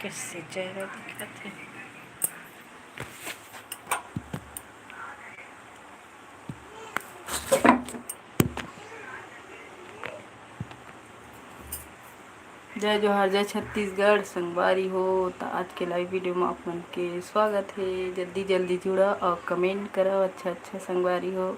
कैसे चेहरा दिखाते हैं। जय जोहार, जय छत्तीसगढ़। संगवारी हो तो आज के लाइव वीडियो में आप मन के स्वागत है। जल्दी जल्दी जुड़ा और कमेंट करो। अच्छा अच्छा संगवारी हो।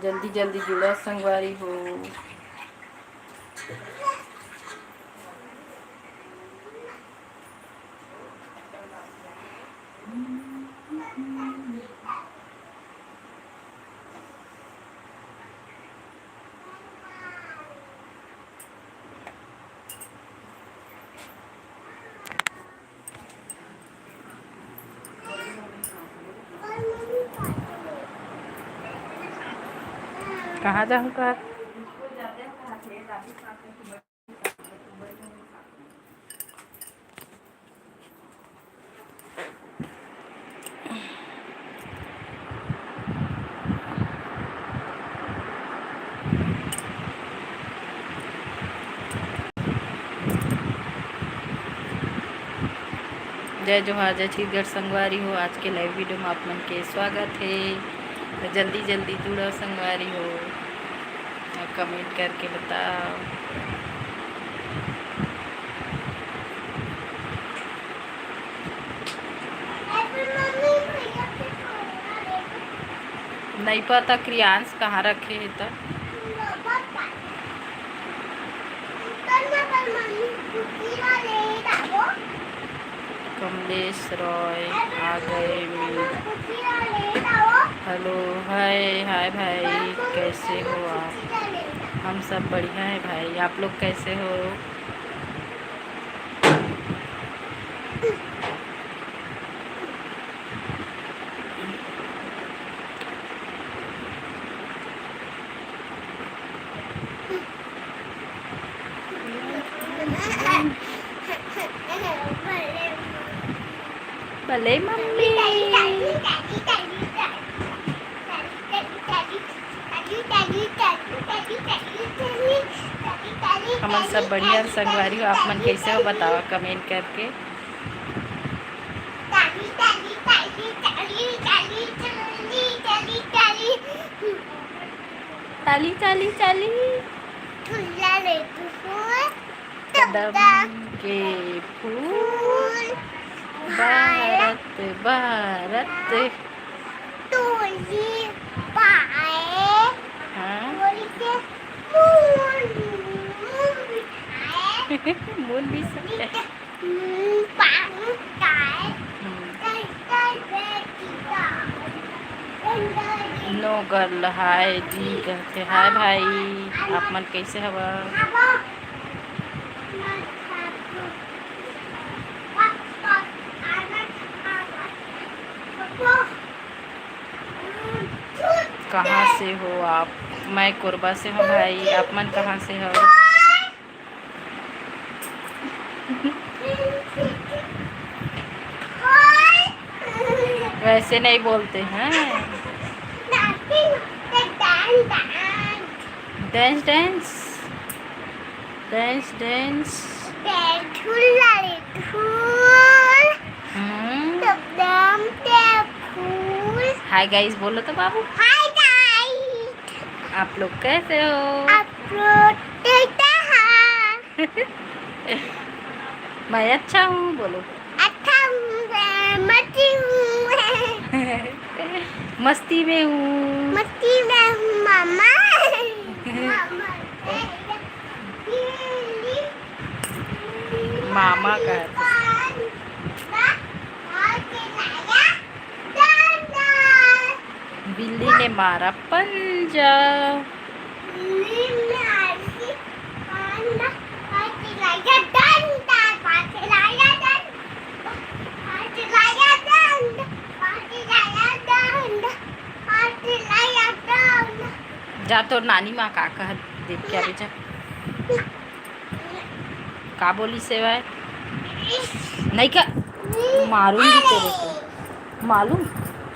जल्दी जल्दी जुड़ा संगवारी हो। कहाँ जाऊँ का? जय जोहार, जय छत्तीसगढ़ संगवारी हो। आज के लाइव वीडियो में आप मन के स्वागत है। तो जल्दी जल्दी जुड़ो संगवारी हो और कमेंट करके बताओ। नहीं पता क्रियांश कहाँ रखे है तो कमलेश रॉय आ गए। हेलो, हाय हाय भाई, कैसे हो आप? हम सब बढ़िया है भाई, आप लोग कैसे हो? भले मम्मी। हम सब बढ़िया संगवारी हो। आप मन कैसे हो बताओ कमेंट करके। ताली ताली ताली कदम के फूल भारत भारत मूल भी सकते हैं। नो गर्ल हाय जी कहते। हाय भाई, आप मन कैसे हवा? कहाँ से हो आप? मैं कोरबा से हूँ भाई, आप मन कहाँ से हो? वैसे नहीं बोलते हैं। Dance dance dance dance. Hi guys बोलो तो बाबू। हाय गाइस, आप लोग कैसे हो? आप लोग मैं अच्छा हूँ बोलो। अच्छा हूँ, मस्ती हूँ। मस्ती में हूँ। मस्ती में हूँ मामा। मामा का है तो। बिल्ली ने मारा पंजा। जा तो नानी माँ का कह देख क्या बेचा का बोली सेवाए नहीं का मारूंगी तेरे को मालूम।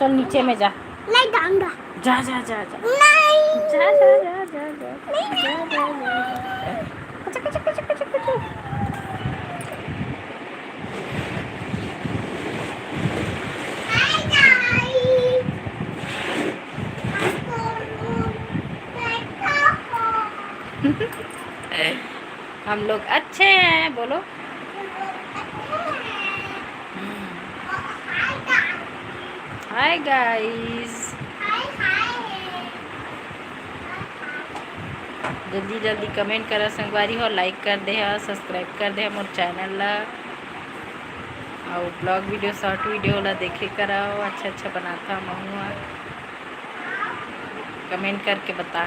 चल नीचे में जा। नहीं जाऊंगा। जा जा जा जा नहीं जा जा जा जा जा जा जा जा। कुछ कुछ कुछ कुछ कुछ। हम लोग अच्छे हैं बोलो। Hi guys. जल्दी जल्दी कमेंट करा संगवारी हो, लाइक कर दे, सब्सक्राइब कर दे मोर चैनल ला और ब्लॉग वीडियो शॉर्ट वीडियो ला देखे कराओ। अच्छा अच्छा बनाता महुआ कमेंट करके बता।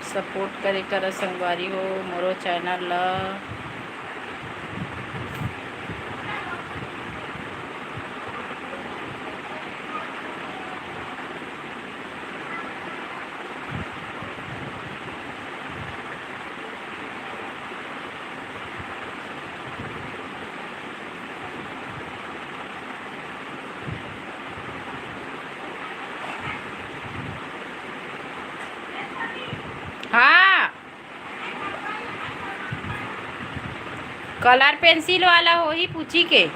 सपोर्ट करे कर संगवारी हो मोरो चैनल ला। हाँ कलर पेंसिल वाला हो ही पूछी के।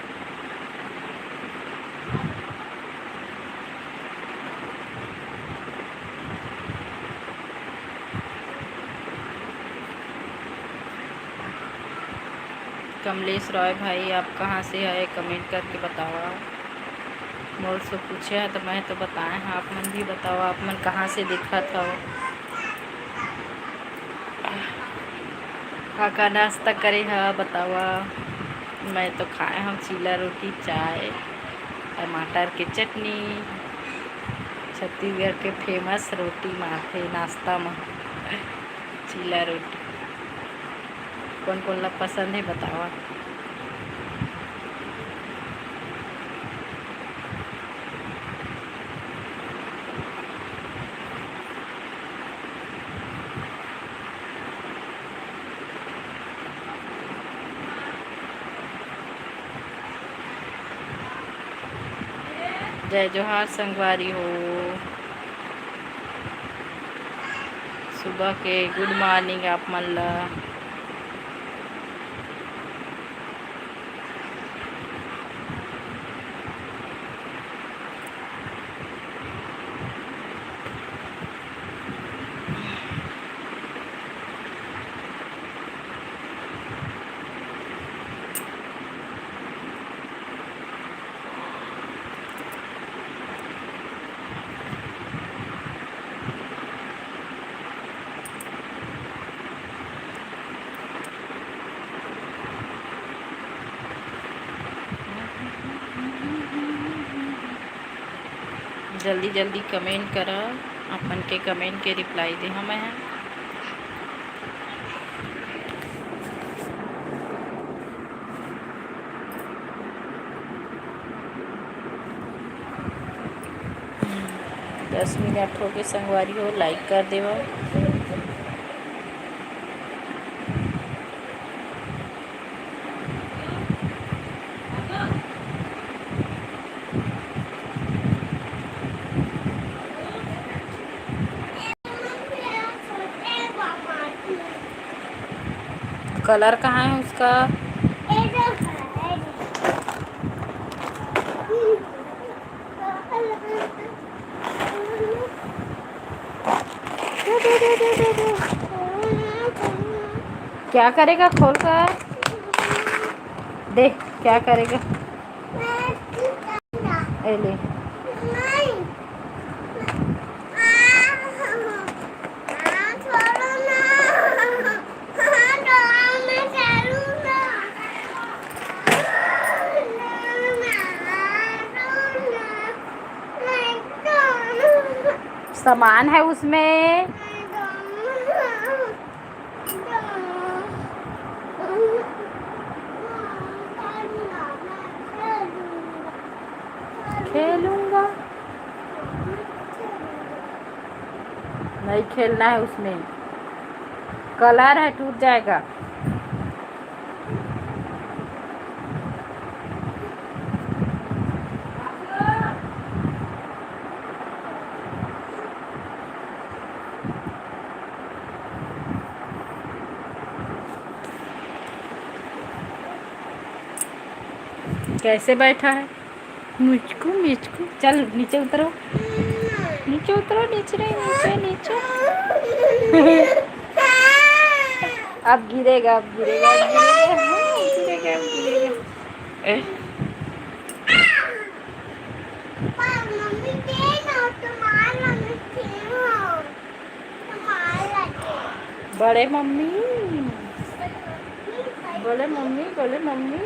कमलेश रॉय भाई आप कहाँ से है कमेंट करके बताओ। मोर से पूछे है तो मैं तो बताए हैं, आप मन भी बताओ आप मन कहाँ से देखा था। का नाश्ता करे है बतावा। मैं तो खाए हम चीला रोटी चाय टमाटर की चटनी। छत्तीसगढ़ के फेमस रोटी माथे नाश्ता में चीला रोटी। कौन कौन ला पसंद है बतावा। जय जोहार संगवारी हो। सुबह के गुड मॉर्निंग आप मन ला। जल्दी जल्दी कमेंट करा अपन के कमेंट के रिप्लाई दे हम हैं। दस मिनट हो के संगवारी हो लाइक कर देवा। कलर कहाँ है उसका? क्या करेगा खोल कर? देख क्या करेगा। ए ले। सामान है उसमें। खेलूंगा। नहीं खेलना है उसमें, कलर है टूट जाएगा। कैसे बैठा है? मुझको मुझको चल नीचे उतरो, नीचे उतरो, नीचे नीचे नीचे। अब गिरेगा, अब गिरेगा, अब गिरेगा, गिरेगा, अब गिरेगा। बड़े मम्मी, बोले मम्मी, बोले मम्मी।